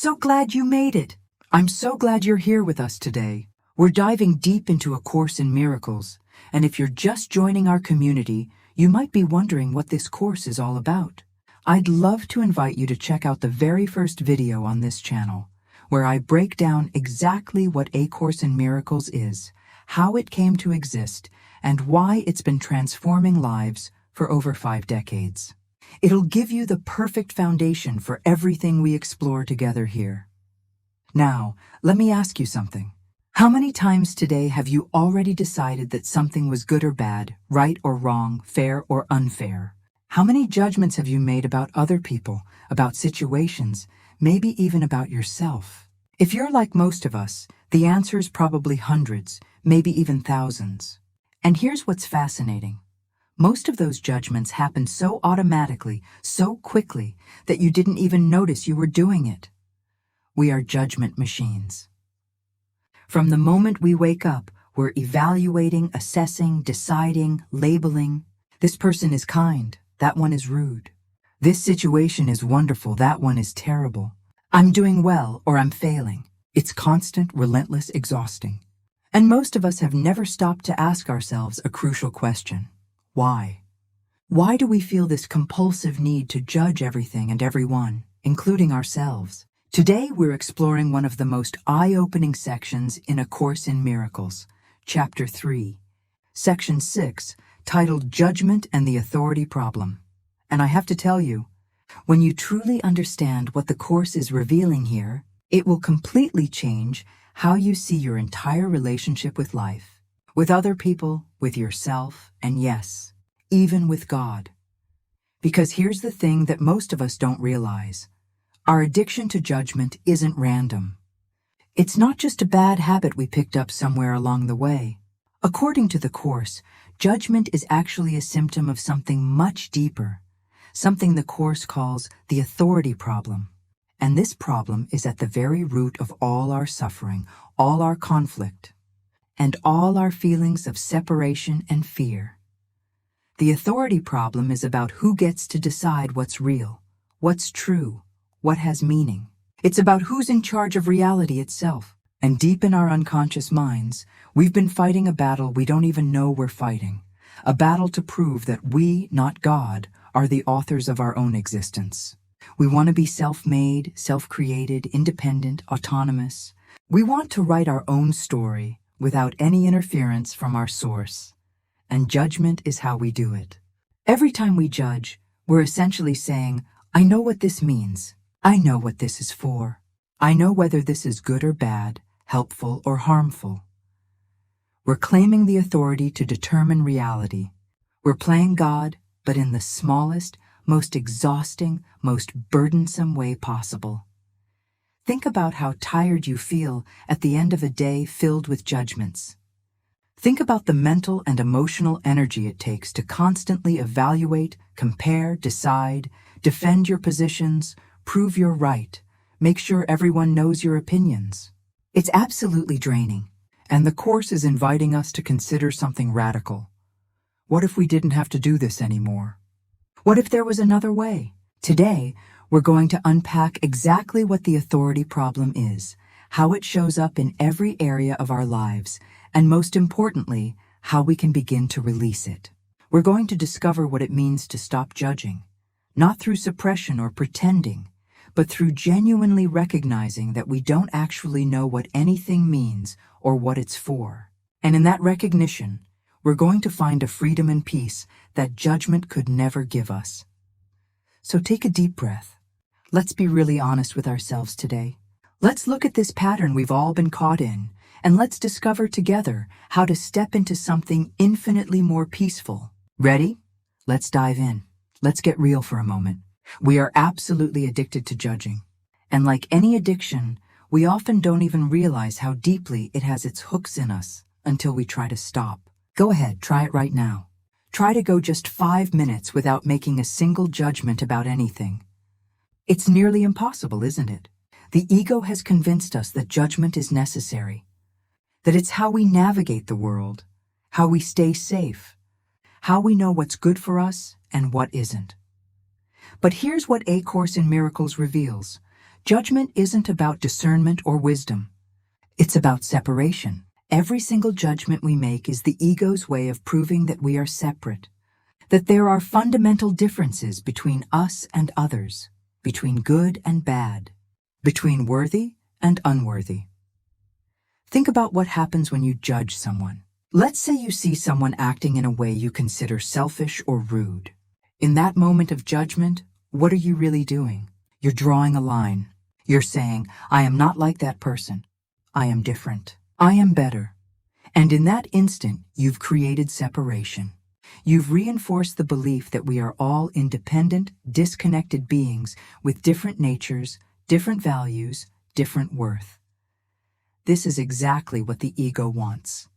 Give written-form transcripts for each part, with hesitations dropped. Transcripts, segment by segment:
so glad you made it. I'm so glad you're here with us today. We're diving deep into A Course in Miracles, and if you're just joining our community, you might be wondering what this course is all about. I'd love to invite you to check out the very first video on this channel, where I break down exactly what A Course in Miracles is, how it came to exist, and why it's been transforming lives for over 5 decades. It'll give you the perfect foundation for everything we explore together here. Now, let me ask you something. How many times today have you already decided that something was good or bad, right or wrong, fair or unfair? How many judgments have you made about other people, about situations, maybe even about yourself? If you're like most of us, the answer is probably hundreds, maybe even thousands. And here's what's fascinating. Most of those judgments happen so automatically, so quickly, that you didn't even notice you were doing it. We are judgment machines. From the moment we wake up, we're evaluating, assessing, deciding, labeling. This person is kind, that one is rude. This situation is wonderful, that one is terrible. I'm doing well or I'm failing. It's constant, relentless, exhausting. And most of us have never stopped to ask ourselves a crucial question. Why? Why do we feel this compulsive need to judge everything and everyone, including ourselves? Today we're exploring one of the most eye-opening sections in A Course in Miracles, Chapter 3, Section 6, titled Judgment and the Authority Problem. And I have to tell you, when you truly understand what the Course is revealing here, it will completely change how you see your entire relationship with life, with other people, with yourself, and yes, even with God. Because here's the thing that most of us don't realize. Our addiction to judgment isn't random. It's not just a bad habit we picked up somewhere along the way. According to the Course, judgment is actually a symptom of something much deeper, something the Course calls the authority problem. And this problem is at the very root of all our suffering, all our conflict, and all our feelings of separation and fear. The authority problem is about who gets to decide what's real, what's true, what has meaning. It's about who's in charge of reality itself. And deep in our unconscious minds, we've been fighting a battle we don't even know we're fighting. A battle to prove that we, not God, are the authors of our own existence. We want to be self-made, self-created, independent, autonomous. We want to write our own story without any interference from our source. And judgment is how we do it. Every time we judge, we're essentially saying, I know what this means. I know what this is for. I know whether this is good or bad, helpful or harmful. We're claiming the authority to determine reality. We're playing God, but in the smallest, most exhausting, most burdensome way possible. Think about how tired you feel at the end of a day filled with judgments. Think about the mental and emotional energy it takes to constantly evaluate, compare, decide, defend your positions, prove you're right, make sure everyone knows your opinions. It's absolutely draining, and the Course is inviting us to consider something radical. What if we didn't have to do this anymore? What if there was another way? Today, we're going to unpack exactly what the authority problem is, how it shows up in every area of our lives, and most importantly, how we can begin to release it. We're going to discover what it means to stop judging, not through suppression or pretending, but through genuinely recognizing that we don't actually know what anything means or what it's for. And in that recognition, we're going to find a freedom and peace that judgment could never give us. So take a deep breath. Let's be really honest with ourselves today. Let's look at this pattern we've all been caught in, and let's discover together how to step into something infinitely more peaceful. Ready? Let's dive in. Let's get real for a moment. We are absolutely addicted to judging. And like any addiction, we often don't even realize how deeply it has its hooks in us until we try to stop. Go ahead, try it right now. Try to go just 5 minutes without making a single judgment about anything. It's nearly impossible, isn't it? The ego has convinced us that judgment is necessary, that it's how we navigate the world, how we stay safe, how we know what's good for us and what isn't. But here's what A Course in Miracles reveals. Judgment isn't about discernment or wisdom. It's about separation. Every single judgment we make is the ego's way of proving that we are separate, that there are fundamental differences between us and others, between good and bad, between worthy and unworthy. Think about what happens when you judge someone. Let's say you see someone acting in a way you consider selfish or rude. In that moment of judgment, what are you really doing? You're drawing a line. You're saying, I am not like that person. I am different. I am better. And in that instant, you've created separation. You've reinforced the belief that we are all independent, disconnected beings with different natures, different values, different worth. This is exactly what the ego wants.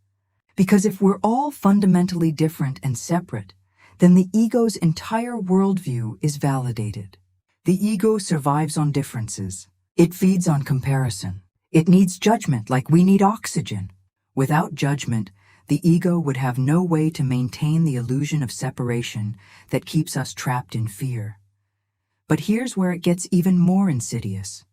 Because if we're all fundamentally different and separate, then the ego's entire worldview is validated. The ego survives on differences. It feeds on comparison. It needs judgment like we need oxygen. Without judgment, the ego would have no way to maintain the illusion of separation that keeps us trapped in fear. But here's where it gets even more insidious.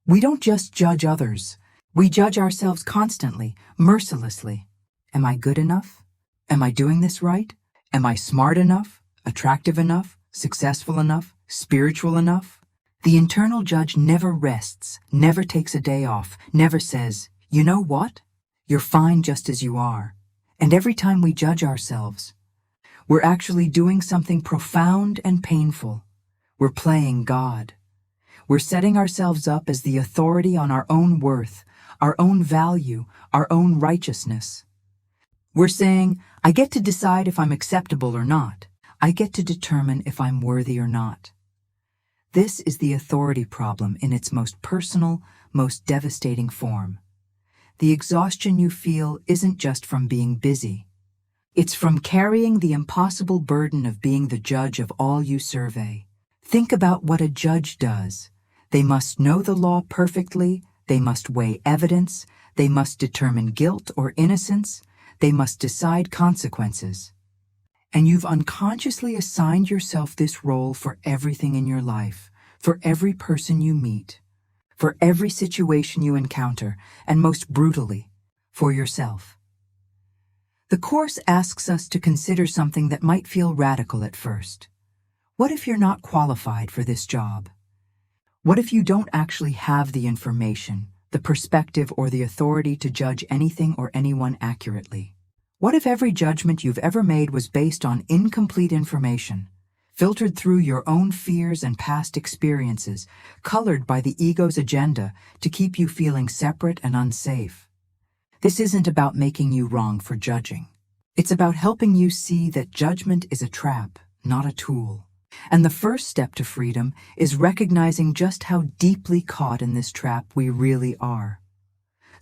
We don't just judge others. We judge ourselves constantly, mercilessly. Am I good enough? Am I doing this right? Am I smart enough, attractive enough, successful enough, spiritual enough? The internal judge never rests, never takes a day off, never says, you know what? You're fine just as you are. And every time we judge ourselves, we're actually doing something profound and painful. We're playing God. We're setting ourselves up as the authority on our own worth, our own value, our own righteousness. We're saying, I get to decide if I'm acceptable or not. I get to determine if I'm worthy or not. This is the authority problem in its most personal, most devastating form. The exhaustion you feel isn't just from being busy. It's from carrying the impossible burden of being the judge of all you survey. Think about what a judge does. They must know the law perfectly. They must weigh evidence. They must determine guilt or innocence. They must decide consequences. And you've unconsciously assigned yourself this role for everything in your life, for every person you meet, for every situation you encounter, and most brutally, for yourself. The Course asks us to consider something that might feel radical at first. What if you're not qualified for this job? What if you don't actually have the information, the perspective, or the authority to judge anything or anyone accurately? What if every judgment you've ever made was based on incomplete information, filtered through your own fears and past experiences, colored by the ego's agenda to keep you feeling separate and unsafe? This isn't about making you wrong for judging. It's about helping you see that judgment is a trap, not a tool. And the first step to freedom is recognizing just how deeply caught in this trap we really are.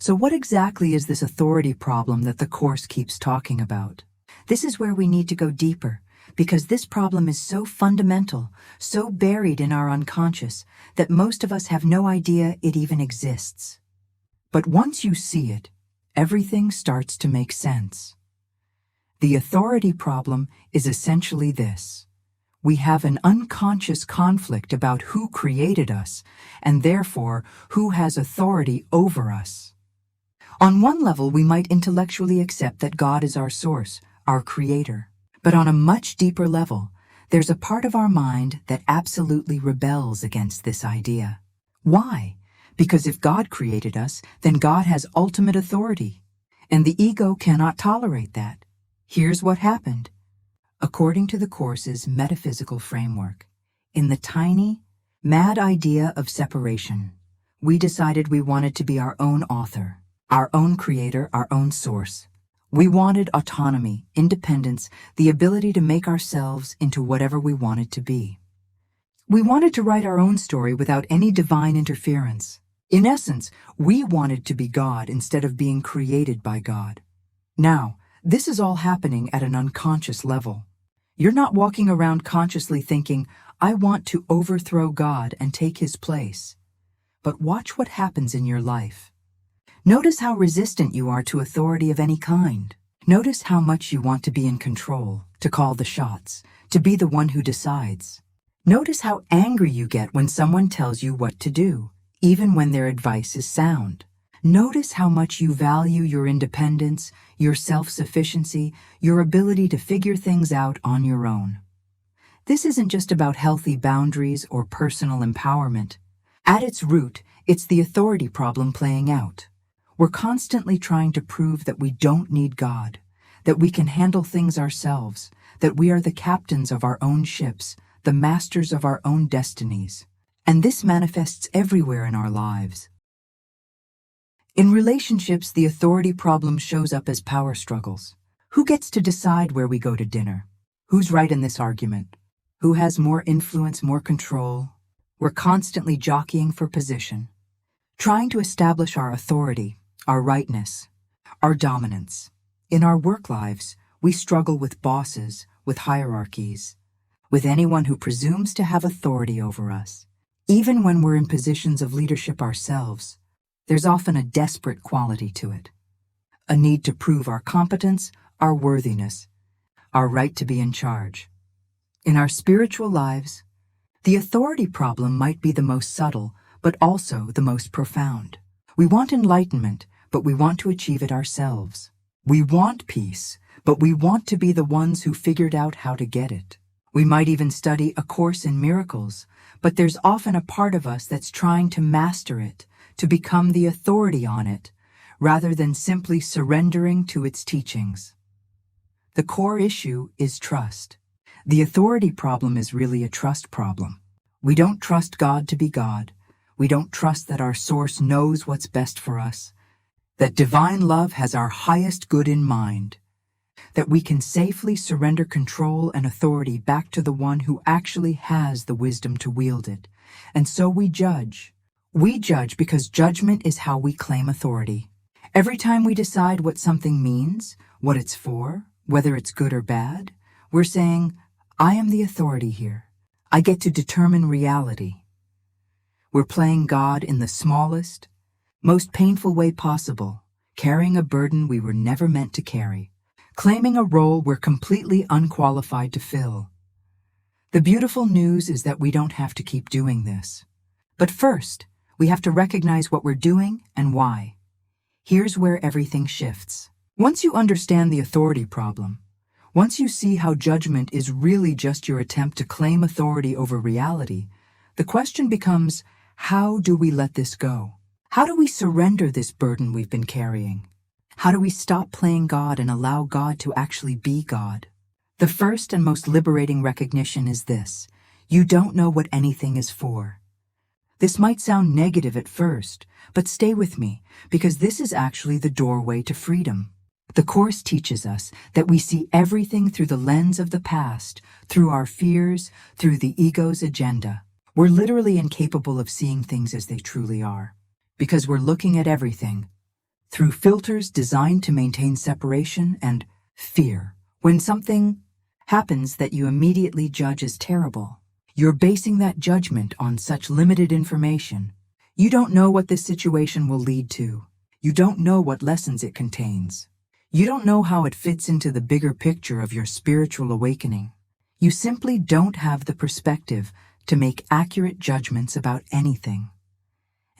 So what exactly is this authority problem that the Course keeps talking about? This is where we need to go deeper, because this problem is so fundamental, so buried in our unconscious, that most of us have no idea it even exists. But once you see it, everything starts to make sense. The authority problem is essentially this. We have an unconscious conflict about who created us, and therefore who has authority over us. On one level, we might intellectually accept that God is our source, our creator. But on a much deeper level, there's a part of our mind that absolutely rebels against this idea. Why? Because if God created us, then God has ultimate authority. And the ego cannot tolerate that. Here's what happened. According to the Course's metaphysical framework, in the tiny, mad idea of separation, we decided we wanted to be our own author, our own creator, our own source. We wanted autonomy, independence, the ability to make ourselves into whatever we wanted to be. We wanted to write our own story without any divine interference. In essence, we wanted to be God instead of being created by God. Now, this is all happening at an unconscious level. You're not walking around consciously thinking, I want to overthrow God and take his place. But watch what happens in your life. Notice how resistant you are to authority of any kind. Notice how much you want to be in control, to call the shots, to be the one who decides. Notice how angry you get when someone tells you what to do, even when their advice is sound. Notice how much you value your independence, your self-sufficiency, your ability to figure things out on your own. This isn't just about healthy boundaries or personal empowerment. At its root, it's the authority problem playing out. We're constantly trying to prove that we don't need God, that we can handle things ourselves, that we are the captains of our own ships, the masters of our own destinies. And this manifests everywhere in our lives. In relationships, the authority problem shows up as power struggles. Who gets to decide where we go to dinner? Who's right in this argument? Who has more influence, more control? We're constantly jockeying for position, trying to establish our authority, our rightness, our dominance. In our work lives, we struggle with bosses, with hierarchies, with anyone who presumes to have authority over us. Even when we're in positions of leadership ourselves, there's often a desperate quality to it. A need to prove our competence, our worthiness, our right to be in charge. In our spiritual lives, the authority problem might be the most subtle, but also the most profound. We want enlightenment, but we want to achieve it ourselves. We want peace, but we want to be the ones who figured out how to get it. We might even study A Course in Miracles, but there's often a part of us that's trying to master it, to become the authority on it, rather than simply surrendering to its teachings. The core issue is trust. The authority problem is really a trust problem. We don't trust God to be God. We don't trust that our source knows what's best for us, that divine love has our highest good in mind, that we can safely surrender control and authority back to the one who actually has the wisdom to wield it. And so we judge. We judge because judgment is how we claim authority. Every time we decide what something means, what it's for, whether it's good or bad, we're saying, I am the authority here. I get to determine reality. We're playing God in the smallest, most painful way possible, carrying a burden we were never meant to carry, claiming a role we're completely unqualified to fill. The beautiful news is that we don't have to keep doing this. But first, we have to recognize what we're doing and why. Here's where everything shifts. Once you understand the authority problem, once you see how judgment is really just your attempt to claim authority over reality, the question becomes, how do we let this go? How do we surrender this burden we've been carrying? How do we stop playing God and allow God to actually be God? The first and most liberating recognition is this: you don't know what anything is for. This might sound negative at first, but stay with me, because this is actually the doorway to freedom. The Course teaches us that we see everything through the lens of the past, through our fears, through the ego's agenda. We're literally incapable of seeing things as they truly are, because we're looking at everything through filters designed to maintain separation and fear. When something happens that you immediately judge as terrible, you're basing that judgment on such limited information. You don't know what this situation will lead to. You don't know what lessons it contains. You don't know how it fits into the bigger picture of your spiritual awakening. You simply don't have the perspective to make accurate judgments about anything.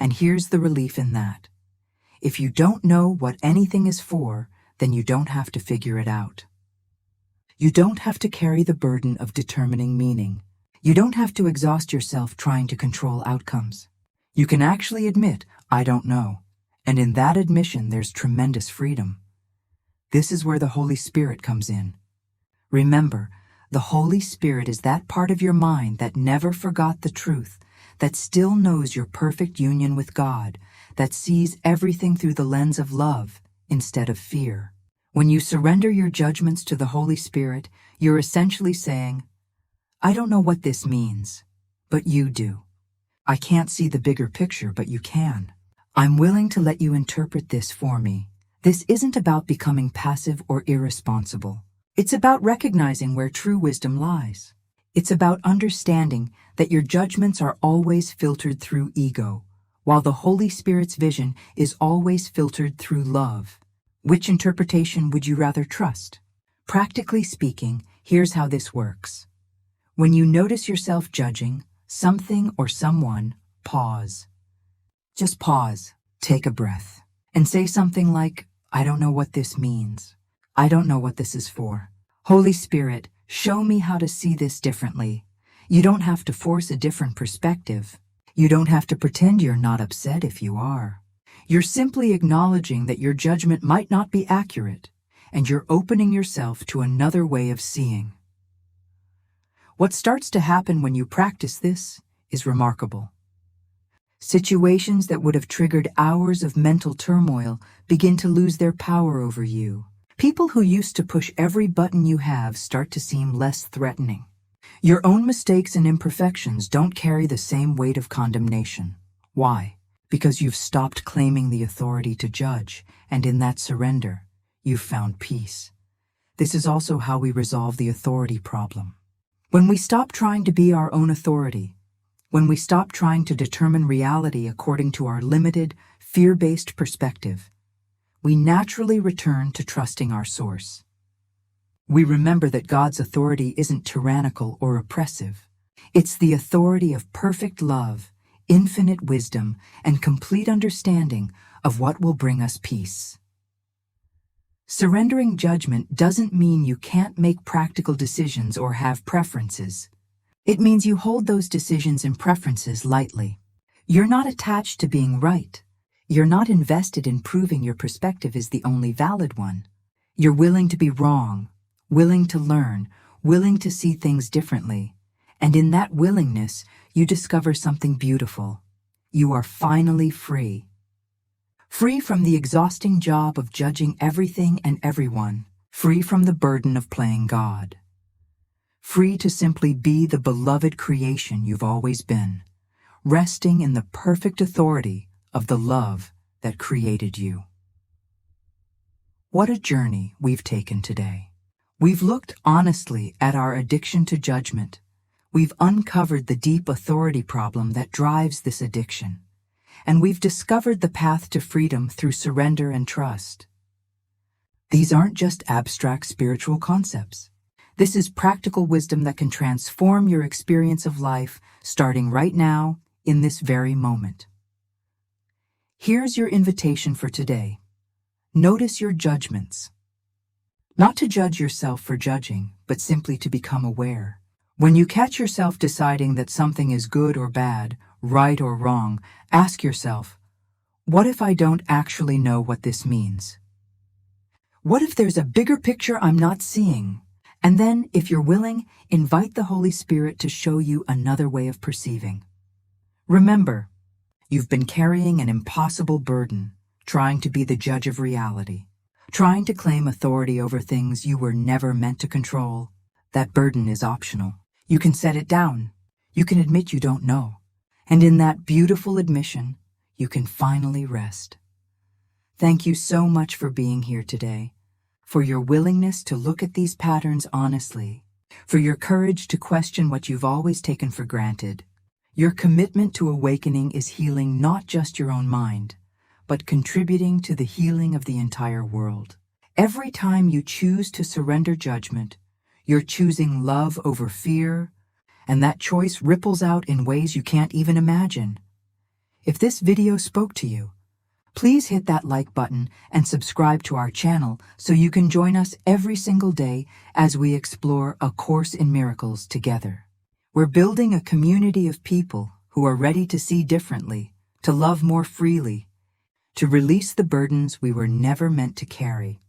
And here's the relief in that. If you don't know what anything is for, then you don't have to figure it out. You don't have to carry the burden of determining meaning. You don't have to exhaust yourself trying to control outcomes. You can actually admit, I don't know. And in that admission, there's tremendous freedom. This is where the Holy Spirit comes in. Remember, the Holy Spirit is that part of your mind that never forgot the truth, that still knows your perfect union with God, that sees everything through the lens of love instead of fear. When you surrender your judgments to the Holy Spirit, you're essentially saying, I don't know what this means, but you do. I can't see the bigger picture, but you can. I'm willing to let you interpret this for me. This isn't about becoming passive or irresponsible. It's about recognizing where true wisdom lies. It's about understanding that your judgments are always filtered through ego, while the Holy Spirit's vision is always filtered through love. Which interpretation would you rather trust? Practically speaking, here's how this works. When you notice yourself judging something or someone, pause. Just pause, take a breath, and say something like, I don't know what this means. I don't know what this is for. Holy Spirit, show me how to see this differently. You don't have to force a different perspective. You don't have to pretend you're not upset if you are. You're simply acknowledging that your judgment might not be accurate, and you're opening yourself to another way of seeing. What starts to happen when you practice this is remarkable. Situations that would have triggered hours of mental turmoil begin to lose their power over you. People who used to push every button you have start to seem less threatening. Your own mistakes and imperfections don't carry the same weight of condemnation. Why? Because you've stopped claiming the authority to judge, and in that surrender, you've found peace. This is also how we resolve the authority problem. When we stop trying to be our own authority, when we stop trying to determine reality according to our limited, fear-based perspective, we naturally return to trusting our source. We remember that God's authority isn't tyrannical or oppressive. It's the authority of perfect love, infinite wisdom, and complete understanding of what will bring us peace. Surrendering judgment doesn't mean you can't make practical decisions or have preferences. It means you hold those decisions and preferences lightly. You're not attached to being right. You're not invested in proving your perspective is the only valid one. You're willing to be wrong, willing to learn, willing to see things differently. And in that willingness, you discover something beautiful. You are finally free. Free from the exhausting job of judging everything and everyone. Free from the burden of playing God. Free to simply be the beloved creation you've always been, resting in the perfect authority of the love that created you. What a journey we've taken today. We've looked honestly at our addiction to judgment. We've uncovered the deep authority problem that drives this addiction. And we've discovered the path to freedom through surrender and trust. These aren't just abstract spiritual concepts. This is practical wisdom that can transform your experience of life, starting right now, in this very moment. Here's your invitation for today. Notice your judgments. Not to judge yourself for judging, but simply to become aware. When you catch yourself deciding that something is good or bad, right or wrong, ask yourself, what if I don't actually know what this means? What if there's a bigger picture I'm not seeing? And then, if you're willing, invite the Holy Spirit to show you another way of perceiving. Remember, you've been carrying an impossible burden, trying to be the judge of reality, trying to claim authority over things you were never meant to control. That burden is optional. You can set it down. You can admit you don't know. And in that beautiful admission, you can finally rest. Thank you so much for being here today, for your willingness to look at these patterns honestly, for your courage to question what you've always taken for granted. Your commitment to awakening is healing not just your own mind, but contributing to the healing of the entire world. Every time you choose to surrender judgment, you're choosing love over fear, and that choice ripples out in ways you can't even imagine. If this video spoke to you, please hit that like button and subscribe to our channel so you can join us every single day as we explore A Course in Miracles together. We're building a community of people who are ready to see differently, to love more freely, to release the burdens we were never meant to carry.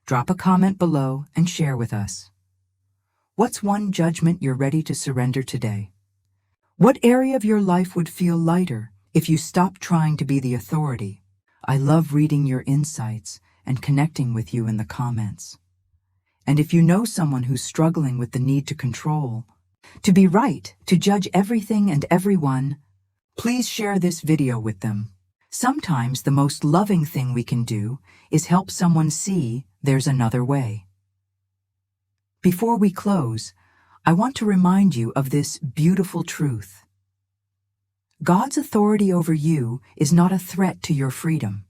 Drop a comment below and share with us. What's one judgment you're ready to surrender today? What area of your life would feel lighter if you stopped trying to be the authority? I love reading your insights and connecting with you in the comments. And if you know someone who's struggling with the need to control, to be right, to judge everything and everyone, please share this video with them. Sometimes the most loving thing we can do is help someone see there's another way. Before we close, I want to remind you of this beautiful truth. God's authority over you is not a threat to your freedom.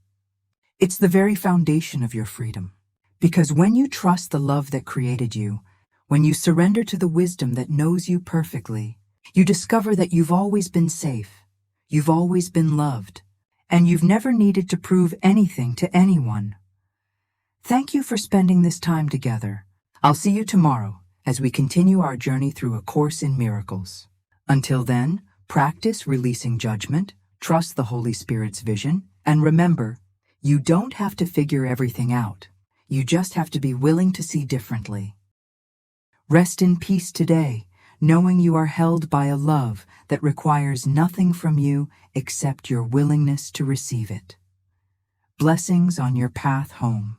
It's the very foundation of your freedom. Because when you trust the love that created you, when you surrender to the wisdom that knows you perfectly, you discover that you've always been safe, you've always been loved, and you've never needed to prove anything to anyone. Thank you for spending this time together. I'll see you tomorrow as we continue our journey through A Course in Miracles. Until then, practice releasing judgment, trust the Holy Spirit's vision, and remember, you don't have to figure everything out. You just have to be willing to see differently. Rest in peace today, knowing you are held by a love that requires nothing from you except your willingness to receive it. Blessings on your path home.